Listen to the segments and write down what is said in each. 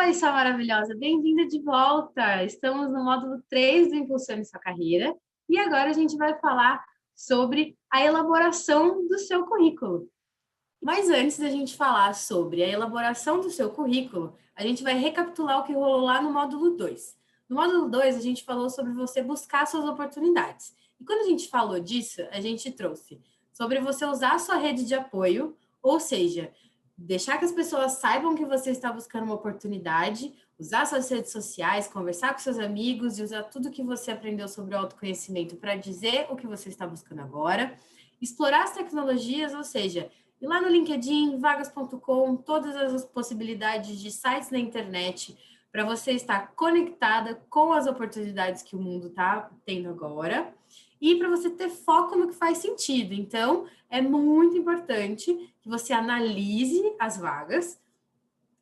Oi, sua maravilhosa, bem-vinda de volta. Estamos no módulo 3 do Impulsione Sua Carreira e agora a gente vai falar sobre a elaboração do seu currículo. Mas antes da gente falar sobre a elaboração do seu currículo, a gente vai recapitular o que rolou lá no módulo 2. No módulo 2, a gente falou sobre você buscar suas oportunidades. E quando a gente falou disso, a gente trouxe sobre você usar a sua rede de apoio, ou seja, deixar que as pessoas saibam que você está buscando uma oportunidade, usar suas redes sociais, conversar com seus amigos e usar tudo que você aprendeu sobre o autoconhecimento para dizer o que você está buscando agora, explorar as tecnologias, ou seja, ir lá no LinkedIn, vagas.com, todas as possibilidades de sites na internet para você estar conectada com as oportunidades que o mundo está tendo agora e para você ter foco no que faz sentido. Então, é muito importante que você analise as vagas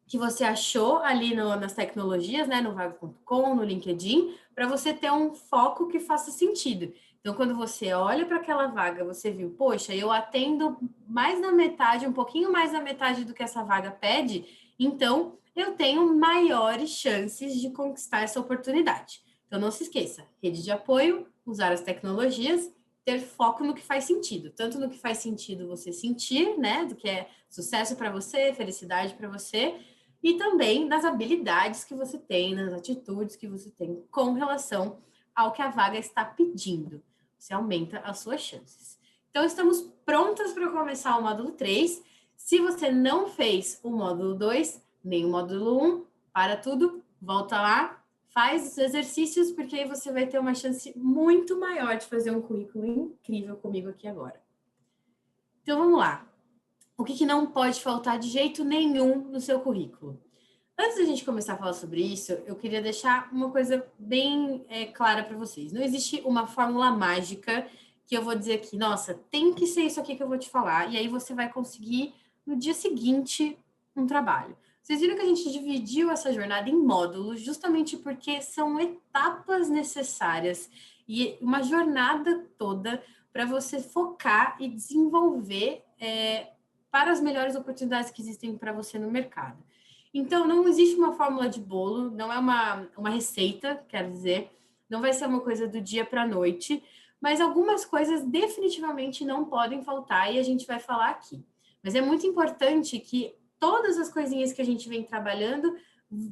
que você achou ali nas tecnologias, né, no vagas.com, no LinkedIn, para você ter um foco que faça sentido. Então, quando você olha para aquela vaga, você viu, poxa, eu atendo mais da metade, um pouquinho mais da metade do que essa vaga pede, então eu tenho maiores chances de conquistar essa oportunidade. Então, não se esqueça, rede de apoio, usar as tecnologias, ter foco no que faz sentido, tanto no que faz sentido você sentir, né, do que é sucesso para você, felicidade para você, e também nas habilidades que você tem, nas atitudes que você tem com relação ao que a vaga está pedindo. Você aumenta as suas chances. Então, estamos prontas para começar o módulo 3. Se você não fez o módulo 2, nem o módulo 1, para tudo, volta lá, faz os exercícios, porque aí você vai ter uma chance muito maior de fazer um currículo incrível comigo aqui agora. Então, vamos lá. O que não pode faltar de jeito nenhum no seu currículo? Antes da gente começar a falar sobre isso, eu queria deixar uma coisa bem clara para vocês. Não existe uma fórmula mágica que eu vou dizer aqui, nossa, tem que ser isso aqui que eu vou te falar, e aí você vai conseguir, no dia seguinte, um trabalho. Vocês viram que a gente dividiu essa jornada em módulos, justamente porque são etapas necessárias e uma jornada toda para você focar e desenvolver para as melhores oportunidades que existem para você no mercado. Então, não existe uma fórmula de bolo, não é uma receita, quero dizer, não vai ser uma coisa do dia para a noite, mas algumas coisas definitivamente não podem faltar e a gente vai falar aqui. Mas é muito importante que todas as coisinhas que a gente vem trabalhando,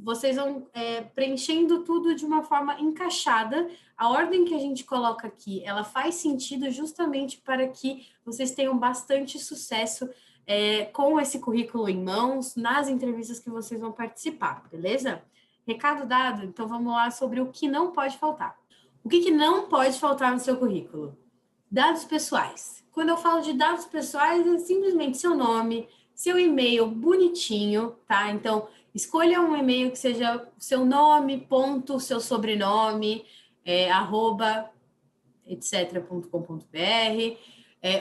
vocês vão preenchendo tudo de uma forma encaixada. A ordem que a gente coloca aqui, ela faz sentido justamente para que vocês tenham bastante sucesso com esse currículo em mãos, nas entrevistas que vocês vão participar, beleza? Recado dado, então vamos lá sobre o que não pode faltar. O que não pode faltar no seu currículo? Dados pessoais. Quando eu falo de dados pessoais, é simplesmente seu nome, seu e-mail bonitinho, tá? Então, escolha um e-mail que seja seu nome, ponto, seu sobrenome, arroba, etc.com.br,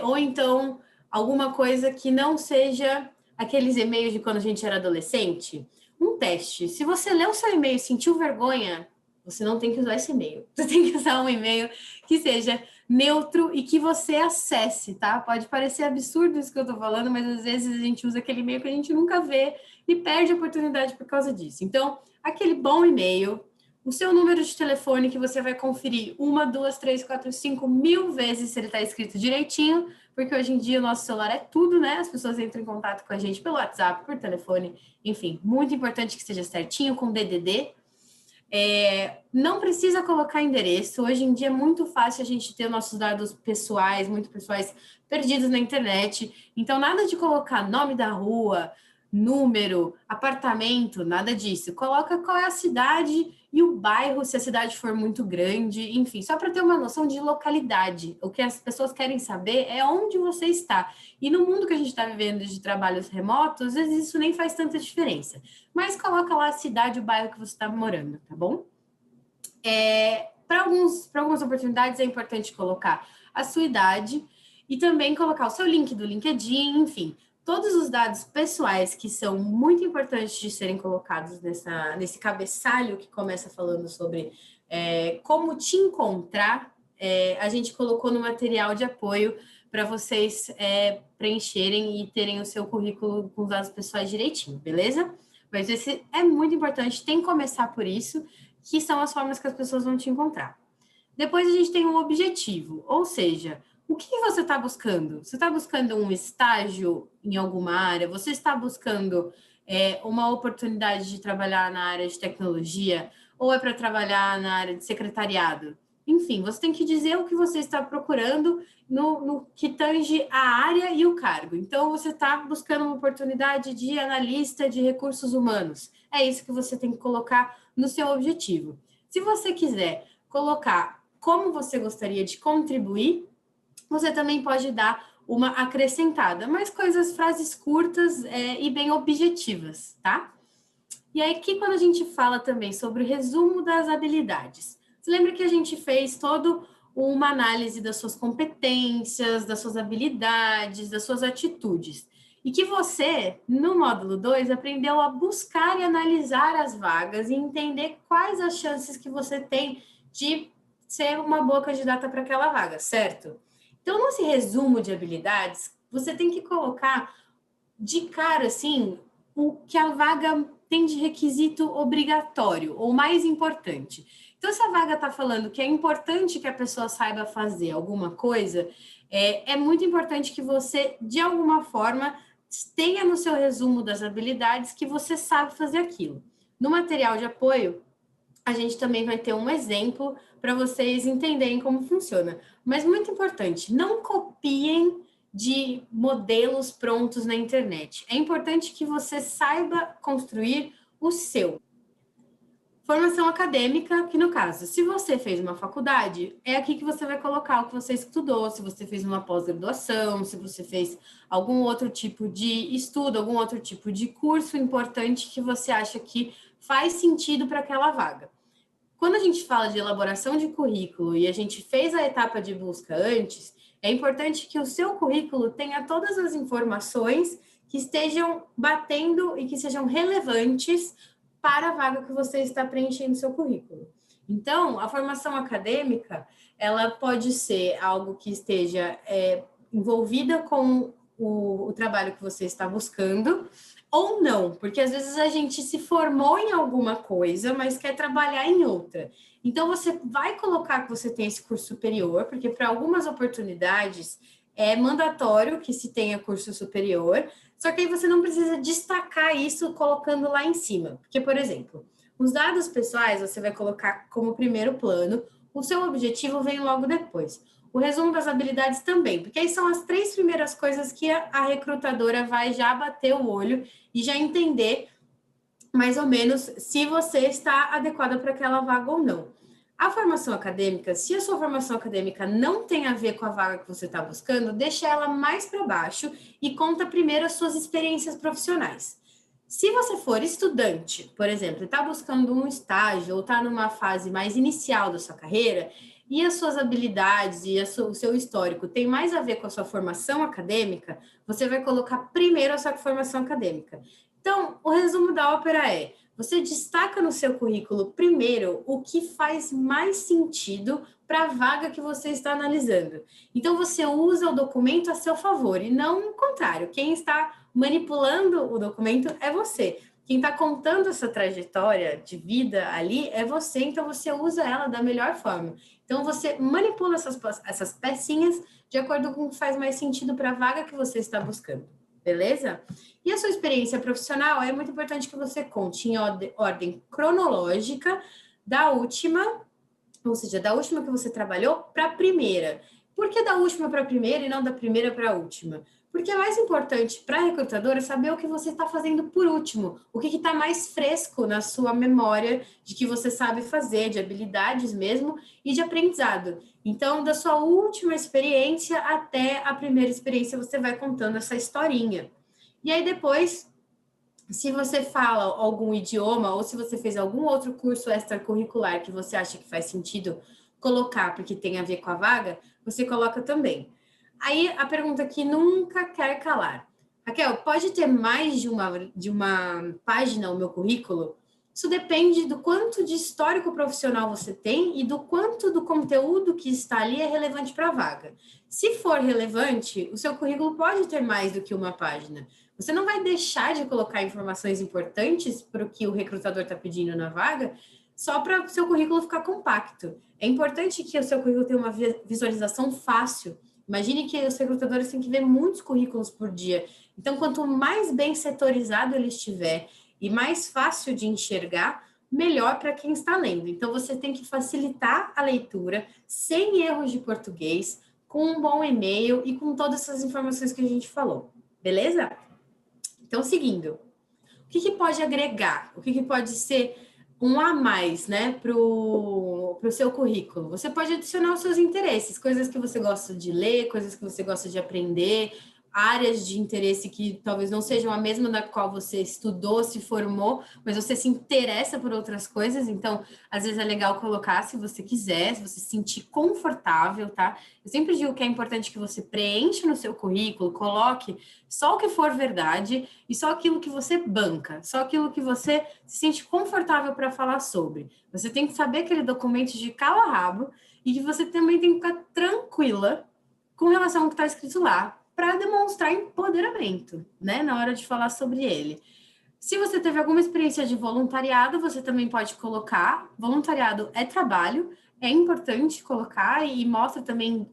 ou então alguma coisa que não seja aqueles e-mails de quando a gente era adolescente. Um teste. Se você leu seu e-mail e sentiu vergonha, você não tem que usar esse e-mail. Você tem que usar um e-mail que seja neutro e que você acesse, tá? Pode parecer absurdo isso que eu tô falando, mas às vezes a gente usa aquele e-mail que a gente nunca vê e perde a oportunidade por causa disso. Então, aquele bom e-mail, o seu número de telefone que você vai conferir 1, 2, 3, 4, 5 mil vezes se ele está escrito direitinho, porque hoje em dia o nosso celular é tudo, né? As pessoas entram em contato com a gente pelo WhatsApp, por telefone, enfim, muito importante que esteja certinho, com DDD. Não precisa colocar endereço. Hoje em dia é muito fácil a gente ter nossos dados pessoais, muito pessoais, perdidos na internet. Então, nada de colocar nome da rua, número, apartamento, nada disso. Coloca qual é a cidade e o bairro, se a cidade for muito grande, enfim, só para ter uma noção de localidade. O que as pessoas querem saber é onde você está. E no mundo que a gente está vivendo de trabalhos remotos, às vezes isso nem faz tanta diferença. Mas coloca lá a cidade e o bairro que você está morando, tá bom? Para algumas oportunidades é importante colocar a sua idade e também colocar o seu link do LinkedIn, enfim, todos os dados pessoais que são muito importantes de serem colocados nesse cabeçalho que começa falando sobre como te encontrar, a gente colocou no material de apoio para vocês preencherem e terem o seu currículo com os dados pessoais direitinho, beleza? Mas esse é muito importante, tem que começar por isso, que são as formas que as pessoas vão te encontrar. Depois a gente tem um objetivo, ou seja, o que você está buscando? Você está buscando um estágio em alguma área? Você está buscando uma oportunidade de trabalhar na área de tecnologia? Ou é para trabalhar na área de secretariado? Enfim, você tem que dizer o que você está procurando no que tange a área e o cargo. Então, você está buscando uma oportunidade de analista de recursos humanos. É isso que você tem que colocar no seu objetivo. Se você quiser colocar como você gostaria de contribuir, você também pode dar uma acrescentada, mas frases curtas e bem objetivas, tá? E aí, que quando a gente fala também sobre o resumo das habilidades, você lembra que a gente fez toda uma análise das suas competências, das suas habilidades, das suas atitudes. E que você, no módulo 2, aprendeu a buscar e analisar as vagas e entender quais as chances que você tem de ser uma boa candidata para aquela vaga, certo? Então, nesse resumo de habilidades, você tem que colocar de cara, assim, o que a vaga tem de requisito obrigatório, ou mais importante. Então, se a vaga está falando que é importante que a pessoa saiba fazer alguma coisa, é muito importante que você, de alguma forma, tenha no seu resumo das habilidades que você sabe fazer aquilo. No material de apoio, a gente também vai ter um exemplo para vocês entenderem como funciona. Mas muito importante, não copiem de modelos prontos na internet. É importante que você saiba construir o seu. Formação acadêmica, que no caso, se você fez uma faculdade, é aqui que você vai colocar o que você estudou, se você fez uma pós-graduação, se você fez algum outro tipo de estudo, algum outro tipo de curso importante que você acha que faz sentido para aquela vaga. Quando a gente fala de elaboração de currículo e a gente fez a etapa de busca antes, é importante que o seu currículo tenha todas as informações que estejam batendo e que sejam relevantes para a vaga que você está preenchendo seu currículo. Então, a formação acadêmica, ela pode ser algo que esteja envolvida com o trabalho que você está buscando, ou não, porque às vezes a gente se formou em alguma coisa, mas quer trabalhar em outra. Então, você vai colocar que você tem esse curso superior, porque para algumas oportunidades é mandatório que se tenha curso superior, só que aí você não precisa destacar isso colocando lá em cima. Porque, por exemplo, os dados pessoais você vai colocar como primeiro plano, o seu objetivo vem logo depois. O resumo das habilidades também, porque aí são as 3 primeiras coisas que a recrutadora vai já bater o olho e já entender mais ou menos se você está adequada para aquela vaga ou não. A formação acadêmica, se a sua formação acadêmica não tem a ver com a vaga que você está buscando, deixa ela mais para baixo e conta primeiro as suas experiências profissionais. Se você for estudante, por exemplo, está buscando um estágio ou está numa fase mais inicial da sua carreira, e as suas habilidades e o seu histórico tem mais a ver com a sua formação acadêmica, você vai colocar primeiro a sua formação acadêmica. Então, o resumo da ópera é: você destaca no seu currículo primeiro o que faz mais sentido para a vaga que você está analisando. Então, você usa o documento a seu favor e não o contrário. Quem está manipulando o documento é você. Quem está contando essa trajetória de vida ali é você, então você usa ela da melhor forma. Então, você manipula essas pecinhas de acordo com o que faz mais sentido para a vaga que você está buscando, beleza? E a sua experiência profissional é muito importante que você conte em ordem cronológica da última, ou seja, da última que você trabalhou para a primeira. Por que da última para a primeira e não da primeira para a última? Porque é mais importante para a recrutadora saber o que você está fazendo por último, o que está mais fresco na sua memória de que você sabe fazer, de habilidades mesmo e de aprendizado. Então, da sua última experiência até a primeira experiência, você vai contando essa historinha. E aí depois, se você fala algum idioma ou se você fez algum outro curso extracurricular que você acha que faz sentido colocar porque tem a ver com a vaga, você coloca também. Aí a pergunta que nunca quer calar. Raquel, pode ter mais de uma página o meu currículo? Isso depende do quanto de histórico profissional você tem e do quanto do conteúdo que está ali é relevante para a vaga. Se for relevante, o seu currículo pode ter mais do que uma página, Você não vai deixar de colocar informações importantes para o que o recrutador está pedindo na vaga, só para o seu currículo ficar compacto. É importante que o seu currículo tenha uma visualização fácil. Imagine que os recrutadores têm que ver muitos currículos por dia. Então, quanto mais bem setorizado ele estiver e mais fácil de enxergar, melhor para quem está lendo. Então, você tem que facilitar a leitura, sem erros de português, com um bom e-mail e com todas essas informações que a gente falou. Beleza? Então, seguindo. O que pode agregar? O que pode ser um a mais, né, para o seu currículo? Você pode adicionar os seus interesses, coisas que você gosta de ler, coisas que você gosta de aprender, áreas de interesse que talvez não sejam a mesma da qual você estudou, se formou, mas você se interessa por outras coisas, então, às vezes é legal colocar se você quiser, se você se sentir confortável, tá? Eu sempre digo que é importante que você preencha no seu currículo, coloque só o que for verdade e só aquilo que você banca, só aquilo que você se sente confortável para falar sobre. Você tem que saber aquele documento de cabo a rabo e que você também tem que ficar tranquila com relação ao que está escrito lá, para demonstrar empoderamento, né, na hora de falar sobre ele. Se você teve alguma experiência de voluntariado, você também pode colocar. Voluntariado é trabalho, é importante colocar e mostra também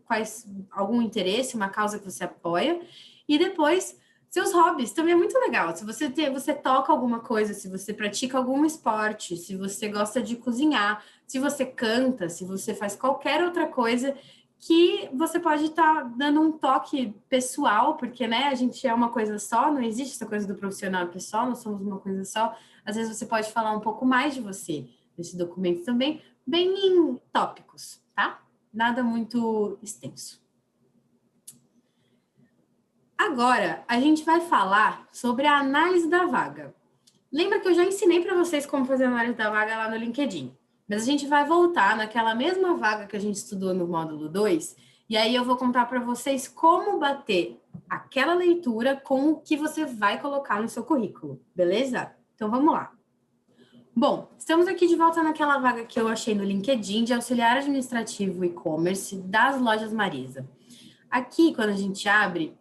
algum interesse, uma causa que você apoia. E depois, seus hobbies, também é muito legal. Se você toca alguma coisa, se você pratica algum esporte, se você gosta de cozinhar, se você canta, se você faz qualquer outra coisa que você pode estar dando um toque pessoal, porque, né, a gente é uma coisa só, não existe essa coisa do profissional pessoal, nós somos uma coisa só. Às vezes você pode falar um pouco mais de você nesse documento também, bem em tópicos, tá? Nada muito extenso. Agora, a gente vai falar sobre a análise da vaga. Lembra que eu já ensinei para vocês como fazer a análise da vaga lá no LinkedIn? Mas a gente vai voltar naquela mesma vaga que a gente estudou no módulo 2, e aí eu vou contar para vocês como bater aquela leitura com o que você vai colocar no seu currículo, beleza? Então vamos lá. Bom, estamos aqui de volta naquela vaga que eu achei no LinkedIn de auxiliar administrativo e-commerce das lojas Marisa. Aqui, quando a gente abre,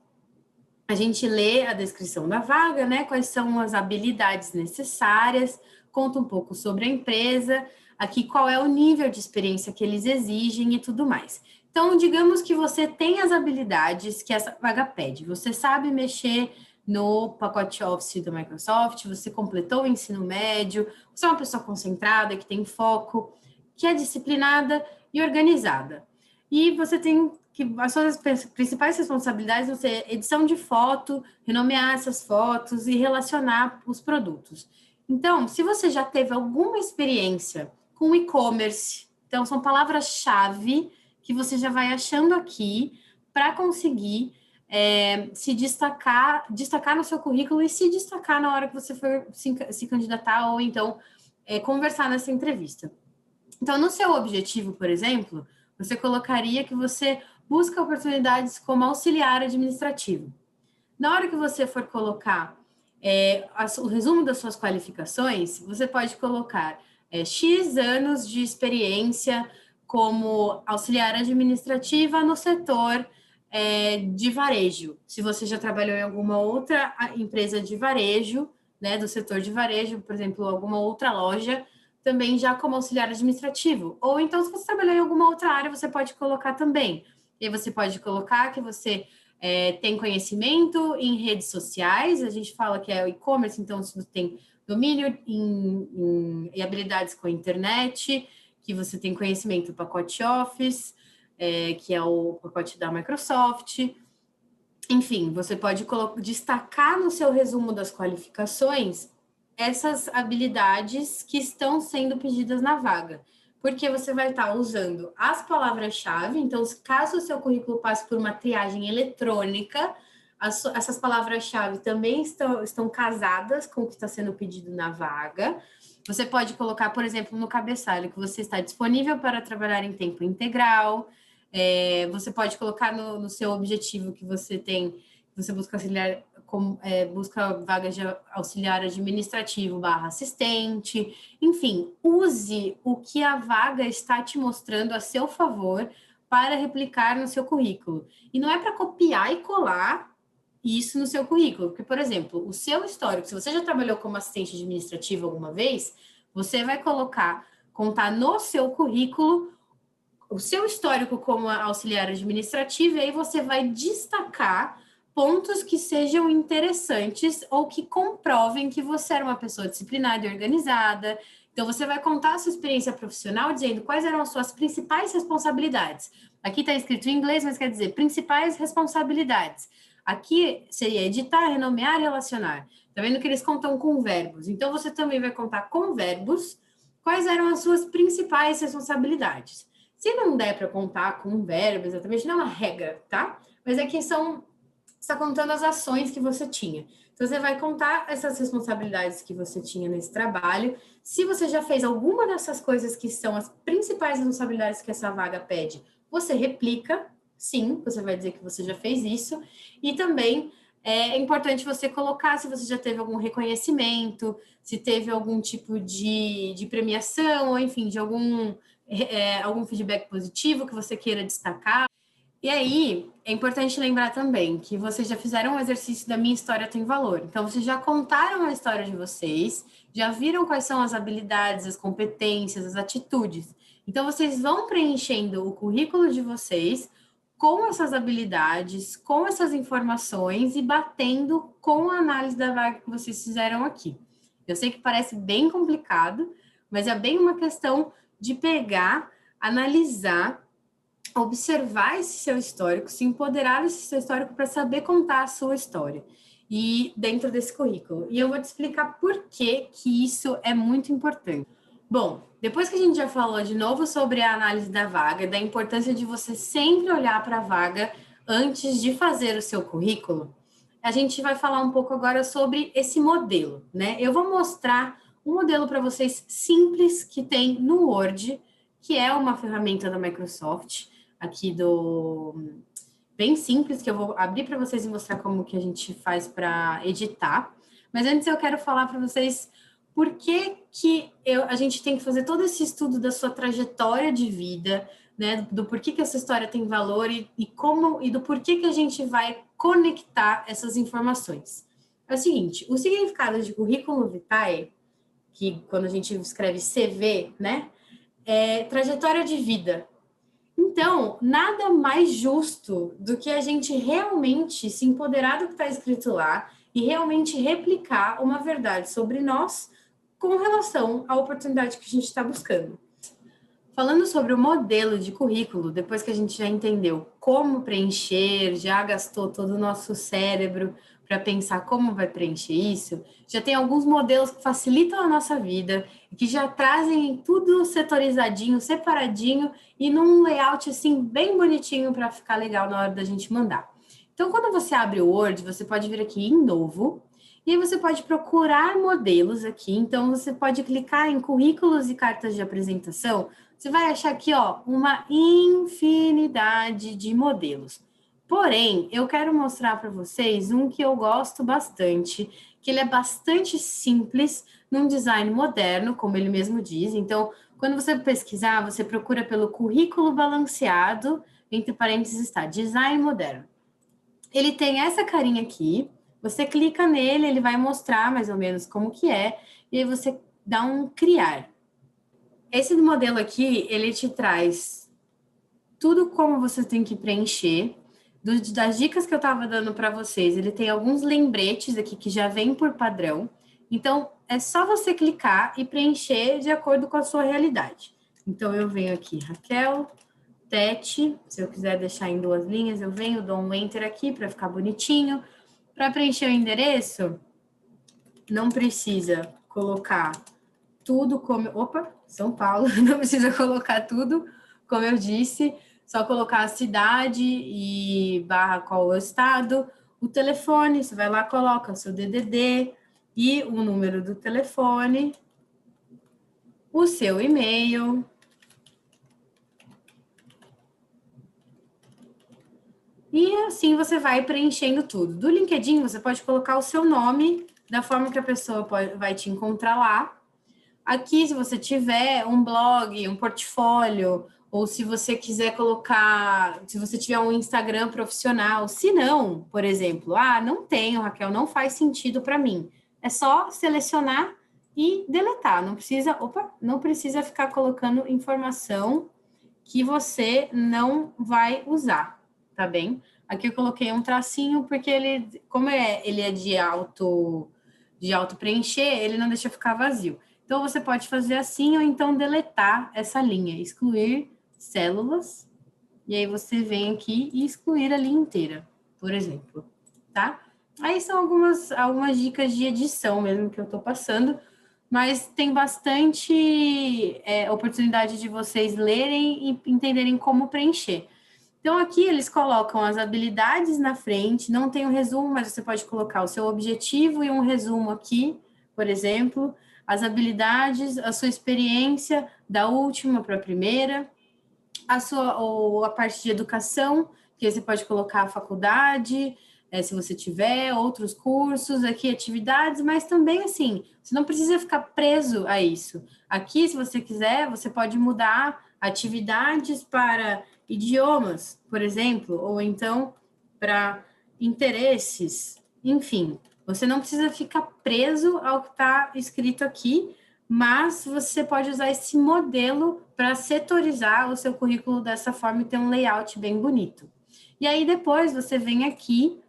a gente lê a descrição da vaga, né? Quais são as habilidades necessárias, conta um pouco sobre a empresa, aqui qual é o nível de experiência que eles exigem e tudo mais. Então, digamos que você tem as habilidades que essa vaga pede. Você sabe mexer no pacote Office da Microsoft, você completou o ensino médio, você é uma pessoa concentrada, que tem foco, que é disciplinada e organizada. E você tem que as suas principais responsabilidades vão ser edição de foto, renomear essas fotos e relacionar os produtos. Então, se você já teve alguma experiência com e-commerce, então são palavras-chave que você já vai achando aqui para conseguir se destacar no seu currículo e se destacar na hora que você for se candidatar ou então conversar nessa entrevista. Então, no seu objetivo, por exemplo, você colocaria que você busca oportunidades como auxiliar administrativo. Na hora que você for colocar o resumo das suas qualificações, você pode colocar X anos de experiência como auxiliar administrativa no setor de varejo. Se você já trabalhou em alguma outra empresa de varejo, né, do setor de varejo, por exemplo, alguma outra loja, também já como auxiliar administrativo. Ou então, se você trabalhar em alguma outra área, você pode colocar também. E aí você pode colocar que você tem conhecimento em redes sociais, a gente fala que é o e-commerce, então se você tem domínio e habilidades com a internet, que você tem conhecimento do pacote Office, que é o pacote da Microsoft. Enfim, você pode destacar no seu resumo das qualificações essas habilidades que estão sendo pedidas na vaga, porque você vai estar usando as palavras-chave. Então, caso o seu currículo passe por uma triagem eletrônica, essas palavras-chave também estão casadas com o que está sendo pedido na vaga. Você pode colocar, por exemplo, no cabeçalho que você está disponível para trabalhar em tempo integral. Você pode colocar no seu objetivo que você tem, você busca auxiliar, busca vagas de auxiliar administrativo / assistente, enfim, use o que a vaga está te mostrando a seu favor para replicar no seu currículo. E não é para copiar e colar isso no seu currículo. Porque, por exemplo, o seu histórico, se você já trabalhou como assistente administrativo alguma vez, você vai contar no seu currículo o seu histórico como auxiliar administrativo, e aí você vai destacar pontos que sejam interessantes ou que comprovem que você era uma pessoa disciplinada e organizada. Então, você vai contar a sua experiência profissional dizendo quais eram as suas principais responsabilidades. Aqui está escrito em inglês, mas quer dizer principais responsabilidades. Aqui seria editar, renomear e relacionar. Tá vendo que eles contam com verbos? Então, você também vai contar com verbos quais eram as suas principais responsabilidades. Se não der para contar com um verbo exatamente, não é uma regra, tá? Mas aqui está contando as ações que você tinha. Então, você vai contar essas responsabilidades que você tinha nesse trabalho. Se você já fez alguma dessas coisas que são as principais responsabilidades que essa vaga pede, você replica, sim, você vai dizer que você já fez isso. E também é importante você colocar se você já teve algum reconhecimento, se teve algum tipo de premiação, ou enfim, de algum feedback positivo que você queira destacar. E aí, é importante lembrar também que vocês já fizeram um exercício da Minha História Tem Valor. Então, vocês já contaram a história de vocês, já viram quais são as habilidades, as competências, as atitudes. Então, vocês vão preenchendo o currículo de vocês com essas habilidades, com essas informações e batendo com a análise da vaga que vocês fizeram aqui. Eu sei que parece bem complicado, mas é bem uma questão de pegar, analisar, observar esse seu histórico, se empoderar desse seu histórico para saber contar a sua história e dentro desse currículo. E eu vou te explicar por que isso é muito importante. Bom, depois que a gente já falou de novo sobre a análise da vaga, da importância de você sempre olhar para a vaga antes de fazer o seu currículo, a gente vai falar um pouco agora sobre esse modelo, né? Eu vou mostrar um modelo para vocês simples que tem no Word, que é uma ferramenta da Microsoft, aqui bem simples, que eu vou abrir para vocês e mostrar como que a gente faz para editar. Mas antes eu quero falar para vocês por que a gente tem que fazer todo esse estudo da sua trajetória de vida, né? Do porquê que essa história tem valor e do porquê que a gente vai conectar essas informações. É o seguinte, o significado de currículo vitae, que quando a gente escreve CV, né? É trajetória de vida. Então, nada mais justo do que a gente realmente se empoderar do que está escrito lá e realmente replicar uma verdade sobre nós com relação à oportunidade que a gente está buscando. Falando sobre o modelo de currículo, depois que a gente já entendeu como preencher, já gastou todo o nosso cérebro para pensar como vai preencher isso, já tem alguns modelos que facilitam a nossa vida e que já trazem tudo setorizadinho, separadinho e num layout assim bem bonitinho para ficar legal na hora da gente mandar. Então, quando você abre o Word, você pode vir aqui em Novo e aí você pode procurar modelos aqui. Então, você pode clicar em currículos e cartas de apresentação. Você vai achar aqui, ó, uma infinidade de modelos. Porém, eu quero mostrar para vocês um que eu gosto bastante, que ele é bastante simples, num design moderno, como ele mesmo diz. Então, quando você pesquisar, você procura pelo currículo balanceado, entre parênteses está design moderno. Ele tem essa carinha aqui, você clica nele, ele vai mostrar mais ou menos como que é, e aí você dá um criar. Esse modelo aqui, ele te traz tudo como você tem que preencher, das dicas que eu estava dando para vocês, ele tem alguns lembretes aqui que já vem por padrão, então é só você clicar e preencher de acordo com a sua realidade. Então eu venho aqui, Raquel, Tete, se eu quiser deixar em 2 linhas, eu venho, dou um enter aqui para ficar bonitinho. Para preencher o endereço, não precisa colocar tudo como... Opa, São Paulo, não precisa colocar tudo, como eu disse, só colocar a cidade e barra qual é o estado, o telefone, você vai lá, coloca o seu DDD e o número do telefone, o seu e-mail, e assim você vai preenchendo tudo. Do LinkedIn, você pode colocar o seu nome, da forma que a pessoa vai te encontrar lá. Aqui, se você tiver um blog, um portfólio, ou se você quiser colocar, se você tiver um Instagram profissional. Se não, por exemplo, não tenho, Raquel, não faz sentido para mim. É só selecionar e deletar. Não precisa ficar colocando informação que você não vai usar, tá bem? Aqui eu coloquei um tracinho porque ele é de auto preencher, ele não deixa ficar vazio. Então você pode fazer assim ou então deletar essa linha, excluir células, e aí você vem aqui e excluir a linha inteira, por exemplo, tá? Aí são algumas dicas de edição mesmo que eu tô passando, mas tem bastante oportunidade de vocês lerem e entenderem como preencher. Então, aqui eles colocam as habilidades na frente, não tem um resumo, mas você pode colocar o seu objetivo e um resumo aqui, por exemplo, as habilidades, a sua experiência da última para a primeira, ou a parte de educação, que você pode colocar a faculdade, se você tiver, outros cursos, aqui atividades, mas também assim, você não precisa ficar preso a isso. Aqui, se você quiser, você pode mudar atividades para idiomas, por exemplo, ou então para interesses, enfim. Você não precisa ficar preso ao que está escrito aqui, mas você pode usar esse modelo para setorizar o seu currículo dessa forma e ter um layout bem bonito. E aí depois você vem aqui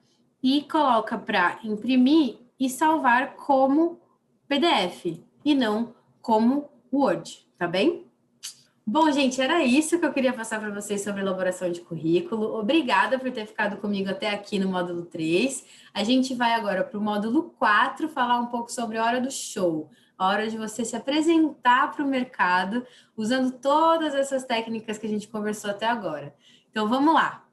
e coloca para imprimir e salvar como PDF e não como Word, tá bem? Bom, gente, era isso que eu queria passar para vocês sobre elaboração de currículo. Obrigada por ter ficado comigo até aqui no módulo 3. A gente vai agora para o módulo 4 falar um pouco sobre a hora do show, a hora de você se apresentar para o mercado usando todas essas técnicas que a gente conversou até agora. Então, vamos lá.